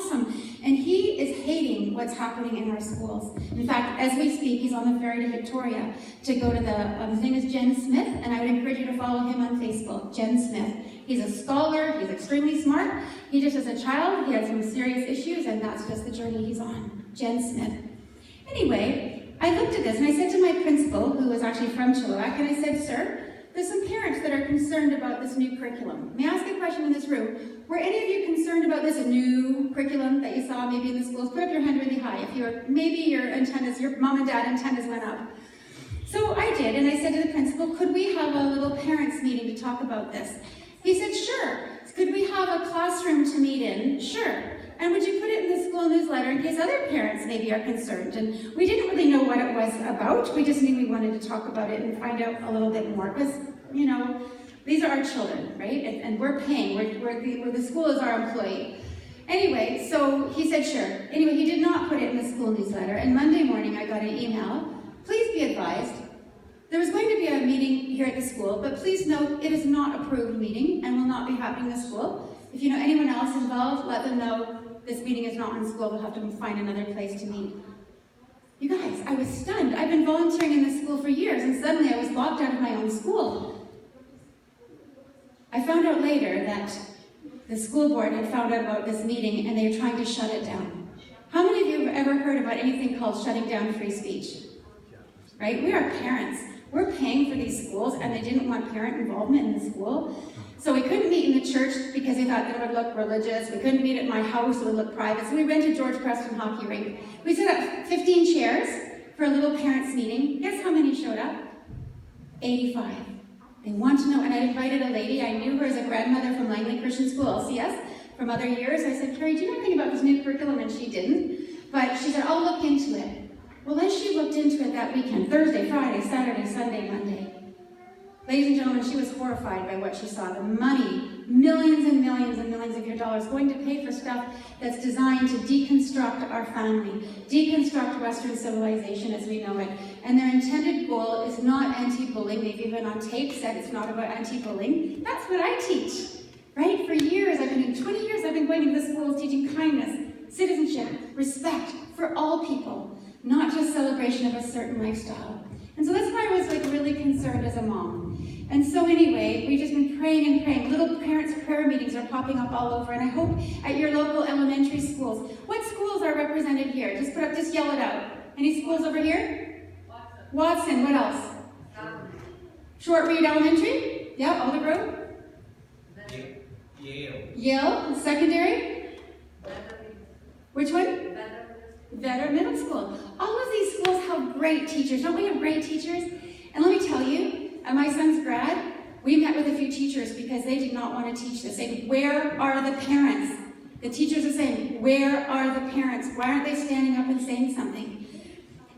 awesome. And he is hating what's happening in our schools. In fact, as we speak, he's on the ferry to Victoria to go to his name is Jen Smith, and I would encourage you to follow him on Facebook, Jen Smith. He's a scholar, he's extremely smart. He just as a child, he had some serious issues, and that's just the journey he's on. Jen Smith. Anyway, I looked at this and I said to my principal, who was actually from Chilliwack, and I said, sir, there's some parents that are concerned about this new curriculum. May I ask a question in this room? Were any of you concerned about this new curriculum that you saw maybe in the schools? Put up your hand really high. If you were, maybe your antennas, your mom and dad antennas went up. So I did, and I said to the principal, could we have a little parents meeting to talk about this? He said, sure. Could we have a classroom to meet in? Sure. And would you put it in the school newsletter in case other parents maybe are concerned? And we didn't really know what it was about. We just knew we wanted to talk about it and find out a little bit more. Because, you know, these are our children, right? And we're paying. We're the school is our employee. Anyway, so he said sure. Anyway, he did not put it in the school newsletter. And Monday morning I got an email. Please be advised, there was going to be a meeting here at the school, but please note it is not approved meeting and will not be happening in the school. If you know anyone else involved, let them know this meeting is not in school. We'll have to find another place to meet. You guys, I was stunned. I've been volunteering in this school for years, and suddenly I was locked out of my own school. I found out later that the school board had found out about this meeting and they were trying to shut it down. How many of you have ever heard about anything called shutting down free speech? Right? We are parents. We're paying for these schools, and they didn't want parent involvement in the school. So we couldn't meet in the church because they thought that it would look religious. We couldn't meet at my house, it would look private. So we rented George Preston Hockey Rink. We set up 15 chairs for a little parents' meeting. Guess how many showed up? 85. They want to know, and I invited a lady. I knew her as a grandmother from Langley Christian School, LCS, from other years. I said, Carrie, do you know anything about this new curriculum? And she didn't. But she said, I'll look into it. Well, as she looked into it that weekend, Thursday, Friday, Saturday, Sunday, Monday, ladies and gentlemen, she was horrified by what she saw. The money, millions and millions and millions of your dollars going to pay for stuff that's designed to deconstruct our family, deconstruct Western civilization as we know it. And their intended goal is not anti-bullying. They've even on tape said it's not about anti-bullying. That's what I teach, right? For years, 20 years, I've been going into the schools teaching kindness, citizenship, respect for all people, not just celebration of a certain lifestyle. And so that's why I was really concerned as a mom. And so anyway, we've just been praying and praying. Little parents' prayer meetings are popping up all over, and I hope at your local elementary schools. What schools are represented here? Just yell it out. Any schools over here? Watson. What else? Short Reed Elementary? Yeah, Alder Grove? Yale. Secondary? Which one? Vetter Middle School. All of these schools have great teachers. Don't we have great teachers? And let me tell you, at my son's grad, we met with a few teachers because they did not want to teach this. They said, where are the parents? The teachers are saying, where are the parents? Why aren't they standing up and saying something?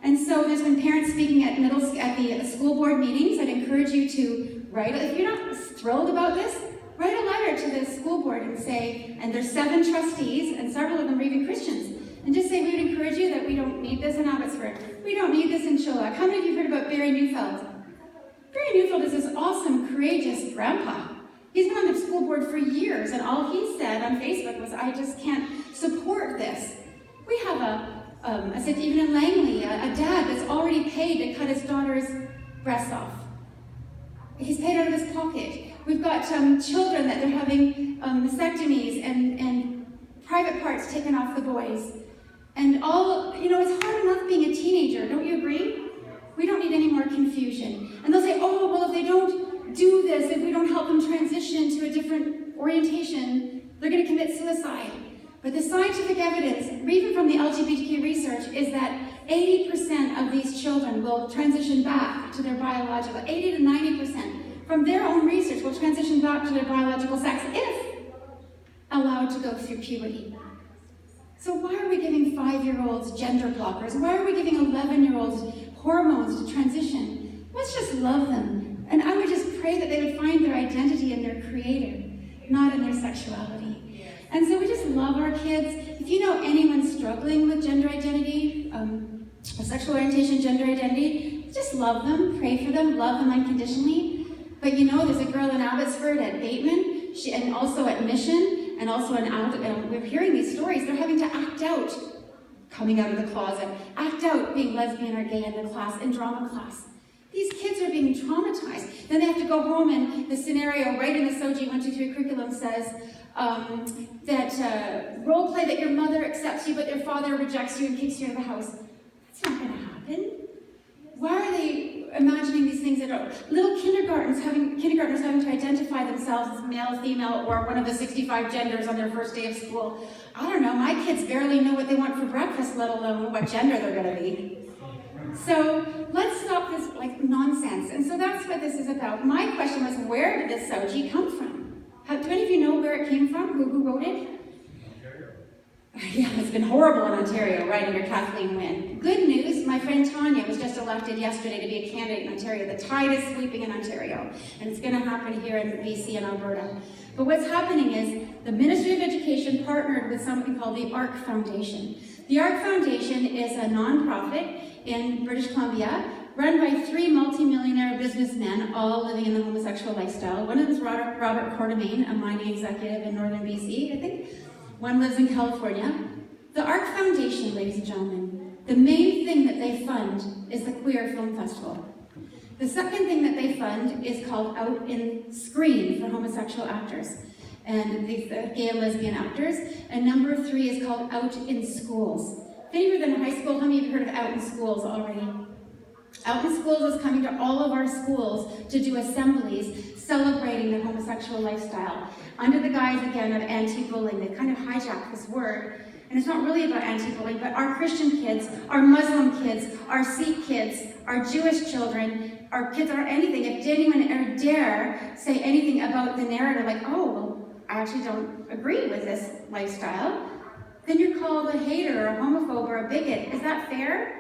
And so there's been parents speaking at the school board meetings. I'd encourage you to write, if you're not thrilled about this, write a letter to the school board and say, and there's 7 trustees, and several of them are even Christians, and just say, we would encourage you that we don't need this in Abbotsford. We don't need this in Chilliwack. How many of you heard about Barry Neufeld? Barry Neufeld is this awesome, courageous grandpa. He's been on the school board for years, and all he said on Facebook was, I just can't support this. We have I said even in Langley, a dad that's already paid to cut his daughter's breasts off. He's paid out of his pocket. We've got children that they're having mastectomies and private parts taken off the boys. And all, it's hard enough being a teenager, don't you agree? We don't need any more confusion. And they'll say, oh, well, if they don't do this, if we don't help them transition to a different orientation, they're going to commit suicide. But the scientific evidence, even from the LGBTQ research, is that 80% of these children will transition back to their biological, 80 to 90% from their own research will transition back to their biological sex if allowed to go through puberty. So why are we giving 5-year-olds gender blockers? Why are we giving 11-year-olds hormones to transition? Let's just love them. And I would just pray that they would find their identity in their creator, not in their sexuality. And so we just love our kids. If you know anyone struggling with gender identity, sexual orientation, gender identity, just love them, pray for them, love them unconditionally. But there's a girl in Abbotsford at Bateman, and also at Mission, and also we're hearing these stories. They're having to coming out of the closet, act out being lesbian or gay in the class, in drama class. These kids are being traumatized. Then they have to go home, and the scenario right in the SOGI 1, 2, 3 curriculum says that role play that your mother accepts you, but your father rejects you and kicks you out of the house. That's not going to happen. Why are they imagining these things that are little kindergartners having to identify themselves as male, female, or one of the 65 genders on their first day of school? I don't know. My kids barely know what they want for breakfast, let alone what gender they're going to be. So let's stop this nonsense. And so that's what this is about. My question was, where did this SOGI come from? Do any of you know where it came from? Who wrote it? Ontario. Yeah, it's been horrible in Ontario, right, under Kathleen Wynne. Good news, my friend Tanya was just elected yesterday to be a candidate in Ontario. The tide is sweeping in Ontario, and it's going to happen here in BC and Alberta. But what's happening is the Ministry of Education partnered with something called the ARC Foundation. The ARC Foundation is a nonprofit in British Columbia, run by 3 multi-millionaire businessmen, all living in the homosexual lifestyle. One of them is Robert Quartermain, a mining executive in northern BC, I think. One lives in California. The ARC Foundation, ladies and gentlemen, the main thing that they fund is the Queer Film Festival. The second thing that they fund is called Out in Screen for homosexual actors and the gay and lesbian actors. And number 3 is called Out in Schools. If any of you have been in high school, how many of you have heard of Out in Schools already? Out in Schools is coming to all of our schools to do assemblies celebrating the homosexual lifestyle under the guise, again, of anti-bullying. They kind of hijacked this word, and it's not really about anti-bullying, but our Christian kids, our Muslim kids, our Sikh kids, our Jewish children, our kids are anything. If anyone ever dare say anything about the narrative, like, oh, well, I actually don't agree with this lifestyle, then you're called a hater, or a homophobe, or a bigot. Is that fair?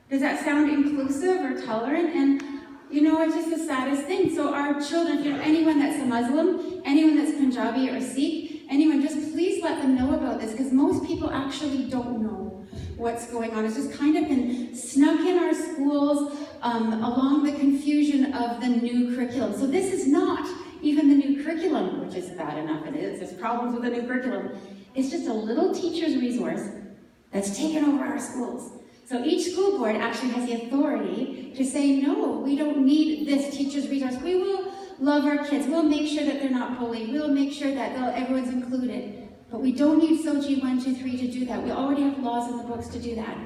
Does that sound inclusive or tolerant? And you know, it's just the saddest thing. So our children, if you know anyone that's a Muslim, anyone that's Punjabi or Sikh, anyone, just please let them know about this, because most people actually don't know what's going on. It's just kind of been snuck in our schools along the confusion of the new curriculum. So this is not even the new curriculum, which is bad enough it is. There's problems with the new curriculum. It's just a little teacher's resource that's taken over our schools. So each school board actually has the authority to say, no, we don't need this teacher's resource. We will love our kids. We'll make sure that they're not bullied. We'll make sure that everyone's included. But we don't need SOGI 1, 2, 3 to do that. We already have laws in the books to do that.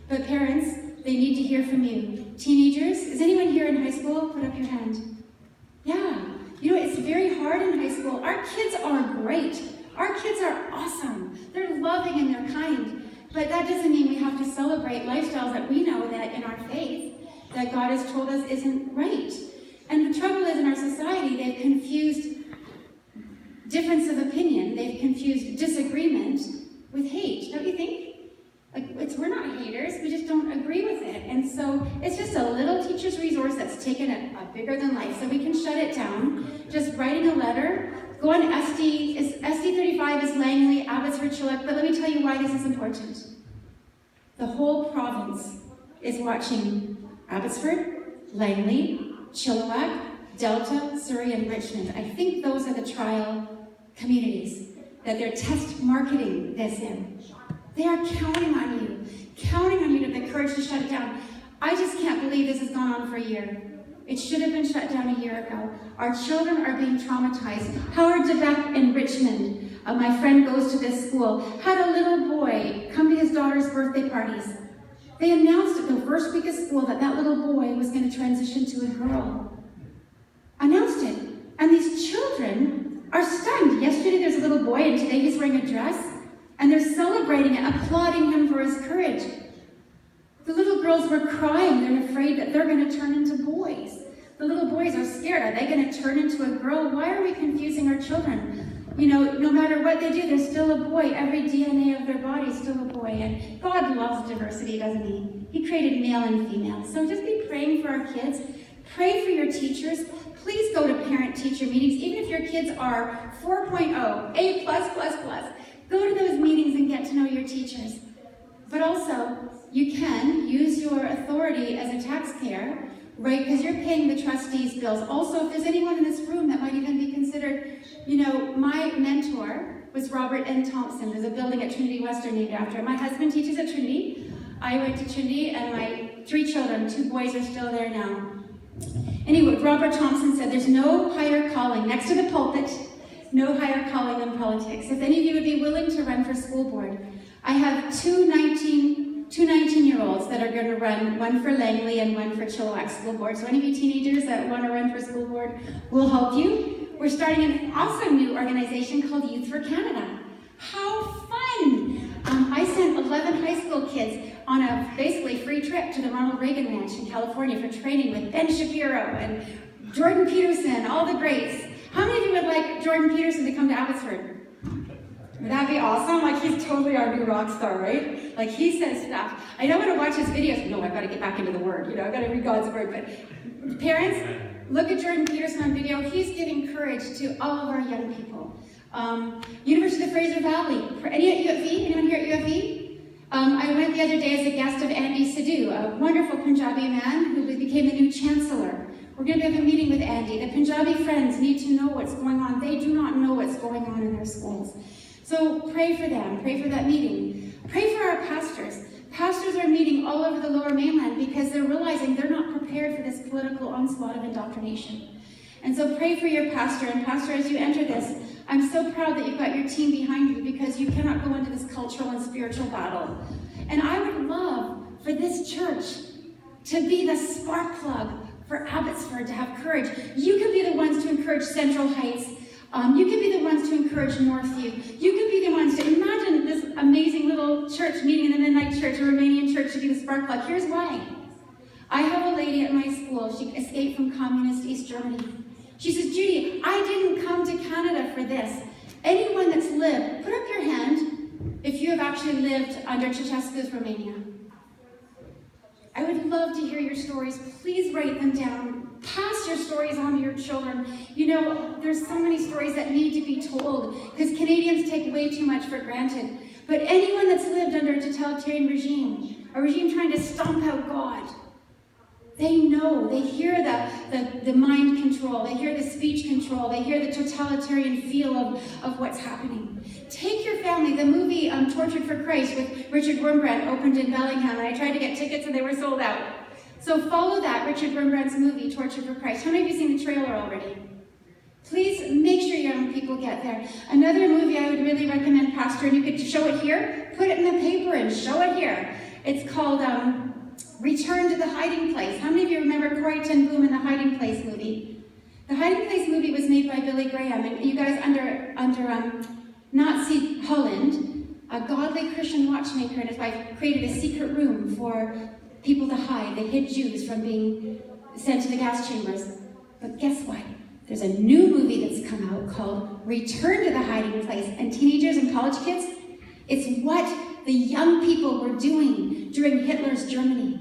But parents, they need to hear from you. Teenagers, is anyone here in high school? Put up your hand. Yeah. You know, it's very hard in high school. Our kids are great. Our kids are awesome. They're loving and they're kind. But that doesn't mean we have to celebrate lifestyles that we know that in our faith, that God has told us isn't right. And the trouble is, in our society, they've confused difference of opinion, they've confused disagreement with hate, don't you think? Like, we're not haters, we just don't agree with it. And so it's just a little teacher's resource that's taken a bigger than life. So we can shut it down, just writing a letter. Go on SD35 is Langley, Abbotsford, Chilliwack, but let me tell you why this is important. The whole province is watching Abbotsford, Langley, Chilliwack, Delta, Surrey, and Richmond. I think those are the trial communities that they're test marketing this in. They are counting on you to have the courage to shut it down. I just can't believe this has gone on for a year. It should have been shut down a year ago. Our children are being traumatized. Howard DeBeck in Richmond, my friend goes to this school, had a little boy come to his daughter's birthday parties. They announced it the first week of school that little boy was going to transition to a girl. Announced it. And these children are stunned. Yesterday there's a little boy and today he's wearing a dress. And they're celebrating it, applauding him for his courage. The little girls were crying. They're afraid that they're going to turn into boys. The little boys are scared. Are they going to turn into a girl? Why are we confusing our children? You know, no matter what they do, they're still a boy. Every DNA of their body is still a boy. And God loves diversity, doesn't he? He created male and female. So just be praying for our kids. Pray for your teachers. Please go to parent-teacher meetings. Even if your kids are 4.0, A+++. Go to those meetings and get to know your teachers. But also, you can use your authority as a taxpayer, right? Because you're paying the trustees' bills. Also, if there's anyone in this room that might even be considered, you know, my mentor was Robert N. Thompson. There's a building at Trinity Western named after him. My husband teaches at Trinity. I went to Trinity, and my 3 children, 2 boys, are still there now. Anyway, Robert Thompson said, there's no higher calling, next to the pulpit, no higher calling than politics. If any of you would be willing to run for school board, I have two 19-year-olds that are going to run, one for Langley and one for Chilliwack School Board. So any of you teenagers that want to run for school board, we'll help you. We're starting an awesome new organization called Youth for Canada. How fun! I sent 11 high school kids on a basically free trip to the Ronald Reagan Ranch in California for training with Ben Shapiro and Jordan Peterson, all the greats. How many of you would like Jordan Peterson to come to Abbotsford? Would that be awesome? Like, he's totally our new rock star, right? Like, he says stuff. I know when I watch his videos, no, I've got to get back into the Word. You know, I've got to read God's Word. But parents, look at Jordan Peterson on video. He's giving courage to all of our young people. University of Fraser Valley. Any at UFE? Anyone here at UFE? I went the other day as a guest of Andy Sidhu, a wonderful Punjabi man who became the new chancellor. We're going to have a meeting with Andy. The Punjabi friends need to know what's going on. They do not know what's going on in their schools. So pray for them. Pray for that meeting. Pray for our pastors. Pastors are meeting all over the Lower Mainland because they're realizing they're not prepared for this political onslaught of indoctrination. And so pray for your pastor. And pastor, as you enter this, I'm so proud that you've got your team behind you because you cannot go into this cultural and spiritual battle. And I would love for this church to be the spark plug for Abbotsford to have courage. You could be the ones to encourage Central Heights. You could be the ones to encourage Northview. You could be the ones to imagine this amazing little church meeting in the Midnight Church, a Romanian church, to be the spark plug. Here's why. I have a lady at my school. She escaped from communist East Germany. She says, Judi, I didn't come to Canada for this. Anyone that's lived, put up your hand if you have actually lived under Ceausescu's Romania. I would love to hear your stories. Please write them down. Pass your stories on to your children. You know, there's so many stories that need to be told because Canadians take way too much for granted. But anyone that's lived under a totalitarian regime, a regime trying to stomp out God, they know, they hear the mind control, they hear the speech control, they hear the totalitarian feel of what's happening. Take your family. The movie Tortured for Christ with Richard Wurmbrand opened in Bellingham, and I tried to get tickets and they were sold out. So follow that, Richard Wurmbrand's movie, Tortured for Christ. How many of you seen the trailer already? Please make sure young people get there. Another movie I would really recommend, Pastor, and you could show it here, put it in the paper and show it here. It's called Return to the Hiding Place. How many of you remember Corrie ten Boom in the Hiding Place movie? The Hiding Place movie was made by Billy Graham, and you guys under Nazi Holland, a godly Christian watchmaker and his wife created a secret room for people to hide. They hid Jews from being sent to the gas chambers. But guess what? There's a new movie that's come out called Return to the Hiding Place. And teenagers and college kids, it's what the young people were doing during Hitler's Germany.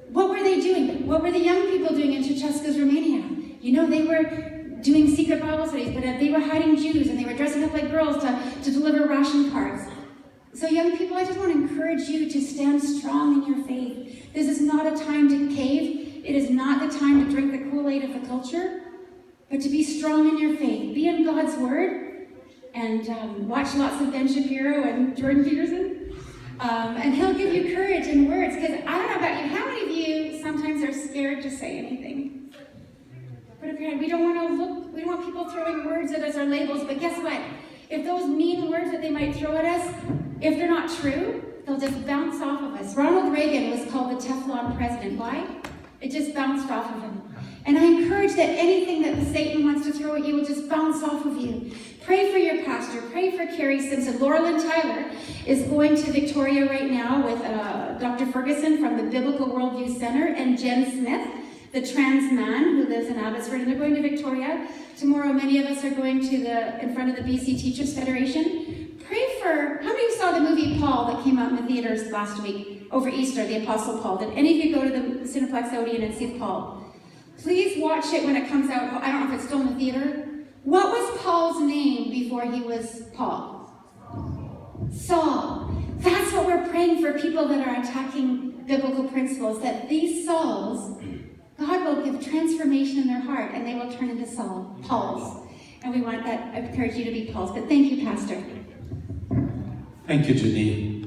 What were they doing? What were the young people doing in Ceausescu's Romania? You know, they were doing secret Bible studies, but they were hiding Jews, and they were dressing up like girls to deliver ration cards. So young people, I just want to encourage you to stand strong in your faith. This is not a time to cave. It is not the time to drink the Kool-Aid of the culture, but to be strong in your faith. Be in God's Word, and watch lots of Ben Shapiro and Jordan Peterson. And he'll give you courage in words, because I don't know about you, how many of you sometimes are scared to say anything? Put up your hand. We don't want people throwing words at us or labels, but guess what? If those mean words that they might throw at us, if they're not true, they'll just bounce off of us. Ronald Reagan was called the Teflon president. Why? It just bounced off of him. And I encourage that anything that Satan wants to throw at you will just bounce off of you. Pray for your pastor. Pray for Carrie Simpson. Laura Lynn Tyler is going to Victoria right now with Dr. Ferguson from the Biblical Worldview Center and Jen Smith, the trans man who lives in Abbotsford, and they're going to Victoria. Tomorrow, many of us are going to in front of the BC Teachers Federation. Pray for, how many of you saw the movie Paul that came out in the theaters last week over Easter, the Apostle Paul? Did any of you go to the Cineplex Odeon and see Paul? Please watch it when it comes out. I don't know if it's still in the theater. What was Paul's name before he was Paul? Saul. That's what we're praying for people that are attacking biblical principles, that these Sauls, God will give transformation in their heart and they will turn into Pauls. And we want that. I encourage you to be Pauls. But thank you, Pastor. Thank you, Judi.